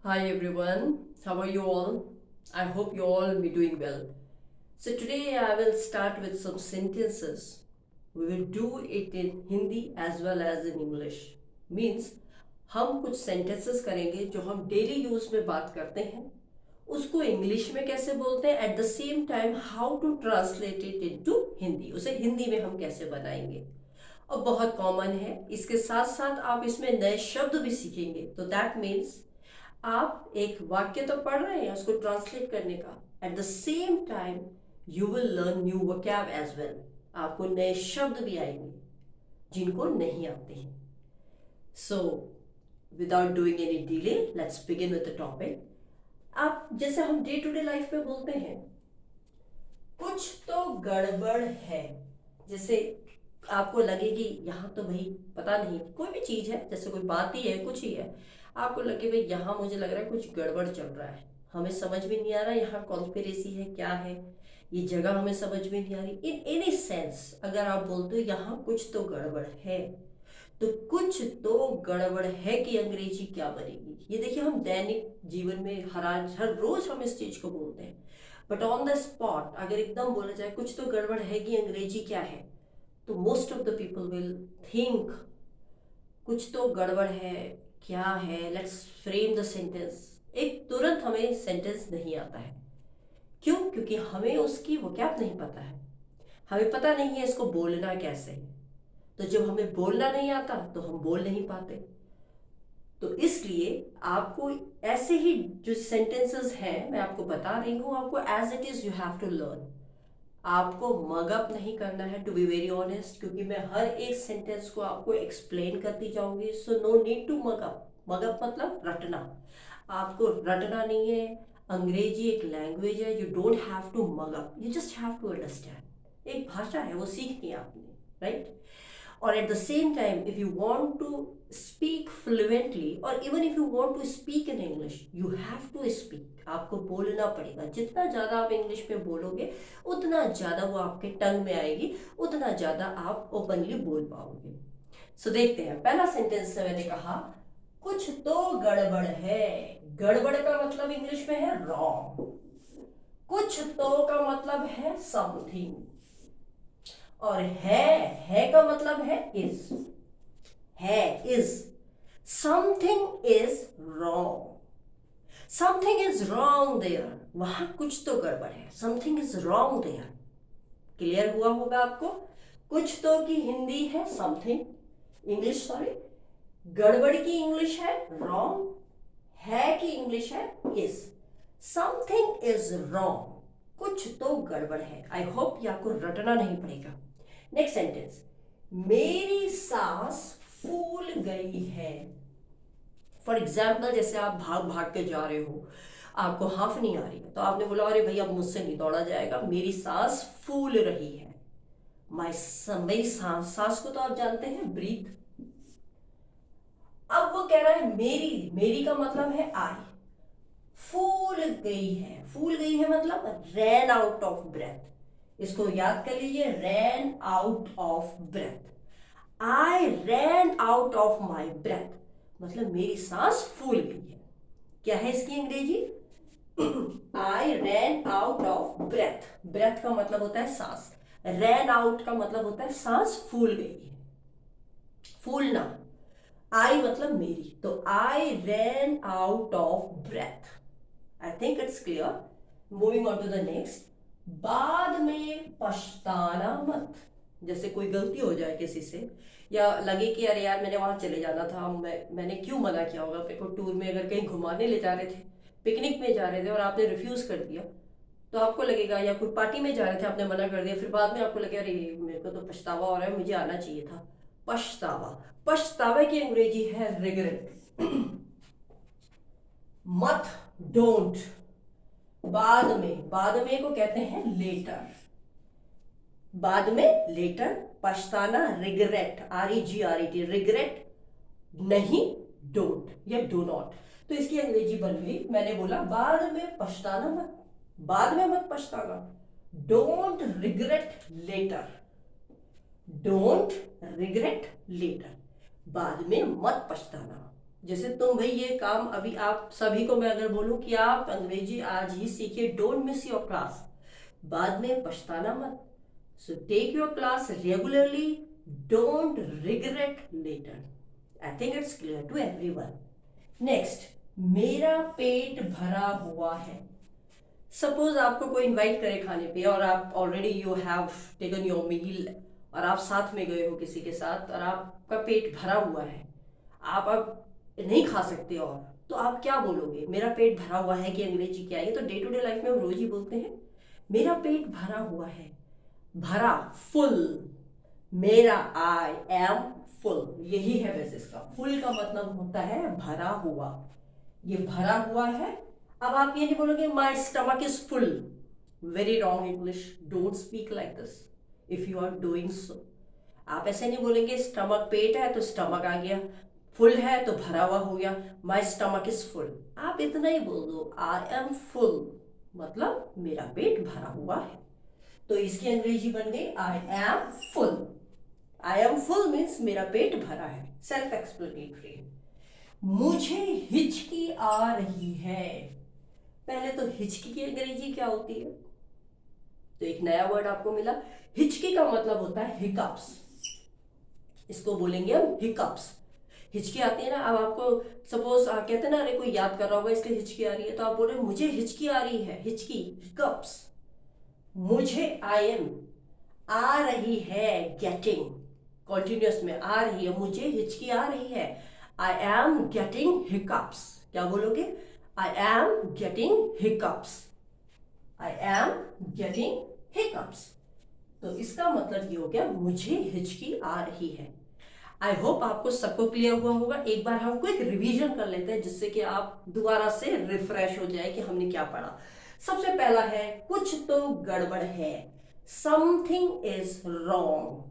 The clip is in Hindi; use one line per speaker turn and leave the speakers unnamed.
Hi everyone, how are you all? I hope you all be doing well. So today I will start with some sentences. We will do it in Hindi as well as in English. Means हम कुछ sentences करेंगे जो हम डेली यूज में बात करते हैं उसको इंग्लिश में कैसे बोलते हैं at the same time how to translate it into Hindi उसे हिंदी में हम कैसे बनाएंगे और बहुत कॉमन है इसके साथ साथ आप इसमें नए शब्द भी सीखेंगे तो दैट मीन्स आप एक वाक्य तो पढ़ रहे हैं उसको ट्रांसलेट करने का at the same time you will learn new vocab as well आपको नए शब्द भी आएंगे जिनको नहीं आते हैं so without doing any delay let's begin with the topic आप जैसे हम डे टू डे लाइफ में बोलते हैं कुछ तो गड़बड़ है जैसे आपको लगेगी यहाँ तो भाई पता नहीं कोई भी चीज है जैसे कोई बात ही है कुछ ही है आपको लगे भाई यहाँ मुझे लग रहा है कुछ गड़बड़ चल रहा है हमें समझ में नहीं आ रहा यहाँ कॉन्स्पिरेसी है क्या है ये जगह हमें समझ में नहीं आ रही इन एनी सेंस अगर आप बोलते हो यहाँ कुछ तो गड़बड़ है तो कुछ तो गड़बड़ है कि अंग्रेजी क्या बनेगी ये देखिए हम दैनिक जीवन में हर रोज हम इस चीज को बोलते हैं बट ऑन द स्पॉट अगर एकदम बोला जाए कुछ तो गड़बड़ है कि अंग्रेजी क्या है तो most of the people will think कुछ तो गड़बड़ है क्या है लेट्स फ्रेम द सेंटेंस एक तुरंत हमें सेंटेंस नहीं आता है क्यों क्योंकि हमें उसकी वोकैब नहीं पता है हमें पता नहीं है इसको बोलना कैसे है तो जब हमें बोलना नहीं आता तो हम बोल नहीं पाते तो इसलिए आपको ऐसे ही जो सेंटेंसेस हैं मैं आपको बता रही हूँ आपको as it is you have to learn आपको मगअप नहीं करना है टू बी वेरी ऑनेस्ट क्योंकि मैं हर एक सेंटेंस को आपको एक्सप्लेन करती जाऊंगी so no need to mug up mug up मतलब रटना आपको रटना नहीं है अंग्रेजी एक लैंग्वेज है you don't have to mug up you just have to understand एक भाषा है वो सीखनी है आपने right or at the same time if you want to speak fluently or even if you want to speak in English you have to speak आपको बोलना पड़ेगा जितना ज़्यादा आप इंग्लिश में बोलोगे उतना ज़्यादा वो आपके टंग में आएगी उतना ज़्यादा आप ओपनली बोल पाओगे सो देखते हैं पहला सेंटेंस से मैंने कहा कुछ तो गड़बड़ है गड़बड़ का मतलब इंग्लिश में है रॉन्ग कुछ तो का मतलब है समथिंग और है का मतलब है is something is wrong something is wrong there वहां कुछ तो गड़बड़ है something is wrong there clear हुआ होगा आपको कुछ तो की हिंदी है समथिंग इंग्लिश सॉरी गड़बड़ की इंग्लिश है रॉन्ग है की इंग्लिश है इज समथिंग इज रॉन्ग कुछ तो गड़बड़ है आई होप ये आपको रटना नहीं पड़ेगा नेक्स्ट सेंटेंस मेरी सांस फूल गई है फॉर एग्जाम्पल जैसे आप भाग भाग के जा रहे हो आपको हाफ नहीं आ रही है तो आपने बोला अरे भैया मुझसे नहीं दौड़ा जाएगा मेरी सांस फूल रही है मेरी सांस को तो आप जानते हैं ब्रीथ अब वो कह रहा है मेरी का मतलब है आई फूल गई है मतलब रैन आउट ऑफ ब्रेथ इसको याद कर लीजिए ran out of breath I ran out of my breath मतलब मेरी सांस फूल गई है क्या है इसकी अंग्रेजी I ran out of breath breath का मतलब होता है सांस रैन आउट का मतलब होता है सांस फूल गई है फूलना आई मतलब मेरी तो I ran out of breath I think it's clear moving on to the next बाद में पछताना मत जैसे कोई गलती हो जाए किसी से या लगे कि अरे यार मैंने वहां चले जाना था मैंने क्यों मना किया होगा मेरे को टूर में अगर कहीं घुमाने ले जा रहे थे पिकनिक में जा रहे थे और आपने रिफ्यूज कर दिया तो आपको लगेगा या कोई पार्टी में जा रहे थे आपने मना कर दिया फिर बाद में आपको लगेगा अरे मेरे को तो पछतावा हो रहा है मुझे आना चाहिए था पछतावा पछतावे की अंग्रेजी है रिग्रेट मत डोंट बाद में को कहते हैं लेटर बाद में लेटर पछताना रिग्रेट REGRET रिग्रेट नहीं डोंट या डू नॉट तो इसकी अंग्रेजी बन गई मैंने बोला बाद में पछताना मत बाद में मत पछताना don't regret later don't regret later बाद में मत पछताना जैसे तुम भाई ये काम अभी आप सभी को मैं अगर बोलूं कि आप अंग्रेजी आज ही सीखिए, डोंट मिस योर क्लास, बाद में पछताना मत। So take your class regularly, don't regret later. I think it's clear to everyone. Next, मेरा पेट भरा हुआ है। सपोज आपको कोई इनवाइट करे खाने पे और आप already you have taken your meal और आप साथ में गए हो किसी के साथ और आपका पेट भरा हुआ है, आप अब नहीं खा सकते, और तो आप क्या बोलोगे? मेरा पेट भरा हुआ है की अंग्रेजी क्या है? ये तो डे टू डे लाइफ में हम रोज ही बोलते हैं। मेरा पेट भरा हुआ है, भरा, फुल। मेरा, आई एम फुल, यही है वैसे इसका फुल का मतलब होता है भरा हुआ। ये भरा हुआ है। अब आप ये नहीं बोलोगे my stomach is full, very wrong English, don't speak like this if you are doing so. आप ऐसे नहीं बोलेंगे स्टमक, पेट है तो स्टमक आ गया, फुल है तो भरा हुआ हो गया, माई स्टमक इज फुल। आप इतना ही बोल दो, आई एम फुल, मतलब मेरा पेट भरा हुआ है। तो इसकी अंग्रेजी बन गई I am full. I am full means मेरा पेट भरा है, सेल्फ एक्सप्लेनेटरी। मुझे हिचकी आ रही है। पहले तो हिचकी की अंग्रेजी क्या होती है? तो एक नया वर्ड आपको मिला। हिचकी का मतलब होता है हिकअप्स, इसको बोलेंगे हम हिकअप्स। हिचकी आती है ना, अब आपको सपोज कहते हैं ना, अरे कोई याद कर रहा होगा इसलिए हिचकी आ रही है, तो आप बोल रहे मुझे हिचकी आ रही है, हिचकी, हिकअप्स। मुझे आई एम, आ रही है, गेटिंग, कॉन्टिन्यूस में आ रही है, मुझे हिचकी आ रही है, आई एम गेटिंग हिकअप्स। क्या बोलोगे? I am getting hiccups, I am getting hiccups. तो इसका मतलब ये हो गया मुझे हिचकी आ रही है। आई होप आपको सबको क्लियर हुआ होगा। एक बार हमको एक रिवीजन कर लेते हैं जिससे कि आप दोबारा से रिफ्रेश हो जाए कि हमने क्या पढ़ा। सबसे पहला है कुछ तो गड़बड़ है, समथिंग इज रॉन्ग।